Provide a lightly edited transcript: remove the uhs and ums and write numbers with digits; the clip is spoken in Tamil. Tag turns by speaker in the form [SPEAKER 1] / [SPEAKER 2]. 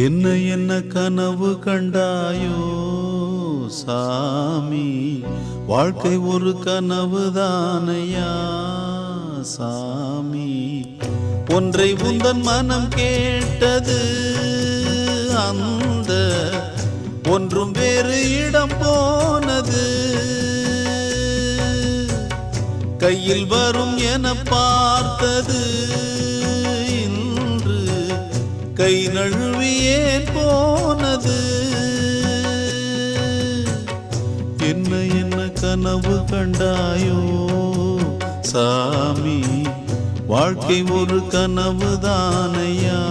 [SPEAKER 1] என்ன என்ன கனவு கண்டாயோ சாமி, வாழ்க்கை ஒரு கனவுதானையா சாமி. ஒன்றை உந்தன் மனம் கேட்டது, அந்த ஒன்றும் வேறு இடம் போனது. கையில் வரும் என பார்த்தது, இன்று கை நழுவியே போனது. என்ன என்ன கனவு கண்டாயோ சாமி, வாழ்க்கை ஒரு கனவுதானையா.